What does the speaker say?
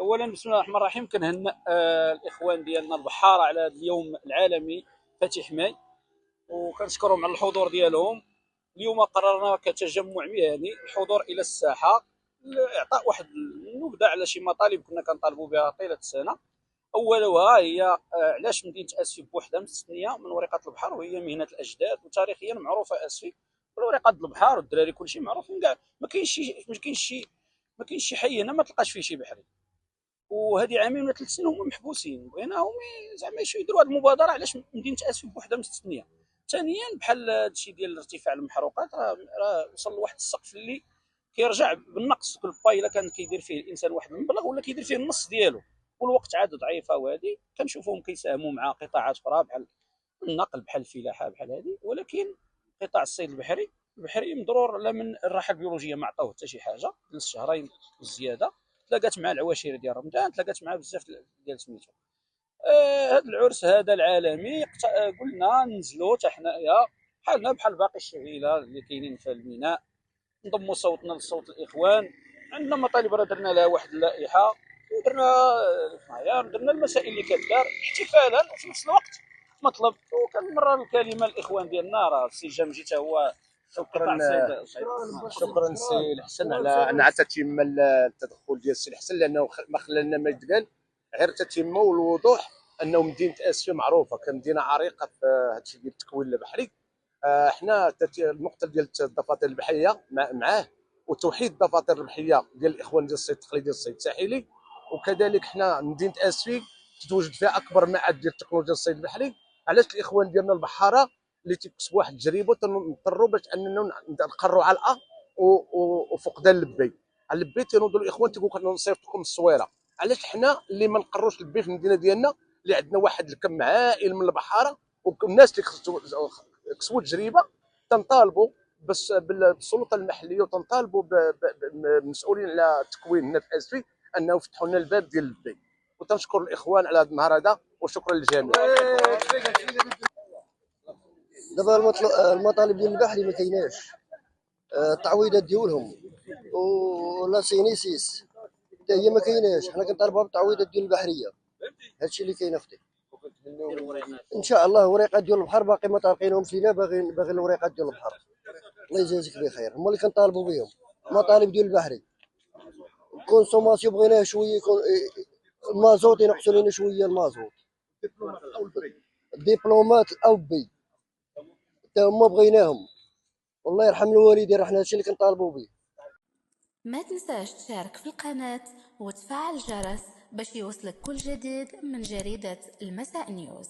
اولا بسم الله الرحمن الرحيم. كنهنئ الاخوان ديالنا البحاره على هذا اليوم العالمي فتح ماي، وكنشكرهم على الحضور ديالهم. اليوم قررنا كتجمع مهني الحضور الى الساحه لاعطاء واحد النبذه على شي مطالب كنا كنطالبوا بها طيله السنه. اولها هي علاش مدينه اسفي بوحدها مستثنيه من ورقه البحر، وهي مهنه الاجداد وتاريخيا معروفه اسفي ورقه البحر والدراري كلشي معروفين كاع. ما كاينش شي حي هنا ما تلقاش فيه شي بحري. وهذه عامين ولا 3 سنين هما محبوسين، بغيناهم زعما يديروا هذه المبادره. علاش مدينه اسفي بوحدها مستثنيه؟ ثانيا بحال هادشي ديال ارتفاع المحروقات، راه وصل لواحد السقف اللي كيرجع بالنقص. كل باي الا كان كيدير فيه الانسان واحد المبلغ ولا كيدير فيه النص ديالو، والوقت عاد ضعيفه. وهذه كنشوفوهم كيساهموا مع قطاعات اخرى بحال النقل، بحال الفلاحه، بحال هذه. ولكن قطاع الصيد البحري مضرور لا من الراحه البيولوجيه، ما عطاوه حتى شي حاجه. جلس شهرين وزياده، تلاقات مع العواشر ديال رمضان، تلاقات مع بزاف ديال سميتو. هذا العرس هذا العالمي قلنا ننزلوا حتى حنايا بحالنا بحال باقي الشعيله اللي كاينين في الميناء، نضموا صوتنا لصوت الاخوان. عندنا مطالب راه درنا لها واحد اللائحه، درنا المسائل اللي كدار احتفالا، وفي نفس الوقت مطلب. وكنمرر الكلمه للاخوان ديالنا، راه السي جامجي حتى هو شكرا. شكرا سي الحسن على تتم التدخل ديال السي الحسن، لانه ما خلالنا ما يتقال غير تتمه والوضوح انه مدينه اسفي معروفه كمدينه عريقه في هذا الشيء ديال التكوين البحري. حنا النقطه ديال الدفاتر البحريه معاه، وتوحيد الدفاتر البحريه ديال الاخوان ديال الصيد التقليدي ديال الصيد الساحلي. وكذلك حنا مدينه اسفي تتواجد فيها اكبر معهد ديال التكنولوجيا الصيد البحري. علاش الاخوان ديالنا البحاره اللي تيكسبوا واحد التجربه تنضطروا باش اننا نقروا علقه وفقدان اللبي. اللبي تنوضوا الاخوان تيقول لك نصيفط لكم الصويره. علاش حنا اللي ما نقروش اللبي في المدينه ديالنا اللي عندنا واحد الكم عائل من البحاره والناس اللي كسبوا تجربه؟ تنطالبوا بس بالسلطه المحليه، وتنطالبوا بالمسؤولين على التكوين هنا في اسفي انه يفتحوا لنا الباب ديال اللبي. وتنشكر الاخوان على هذا النهار هذا، وشكرا للجميع. دابا المطالب ديال البحري ما كايناش، التعويضات ديالهم ولا سينيسيس حتى هي ما كايناش. حنا كنطالبوا بالتعويضات ديال البحريه، هادشي اللي كاين اختي. ان شاء الله وريقات ديال البحر باقي ما طارقينهمش لينا، باغي الوريقات ديال البحر. الله يجازيك بخير، هما اللي كنطالبوا بهم. المطالب ديال البحري الكونسوماسيون بغيناه شويه، المازوت ينقصوا لنا شويه، المازوت. الدبلومات او بي حتى هما بغيناهم. والله يرحم الوالدين، راه حنا هادشي اللي كنطالبوا به. ما تنساش تشارك في القناة وتفعل الجرس باش يوصلك كل جديد من جريدة المساء نيوز.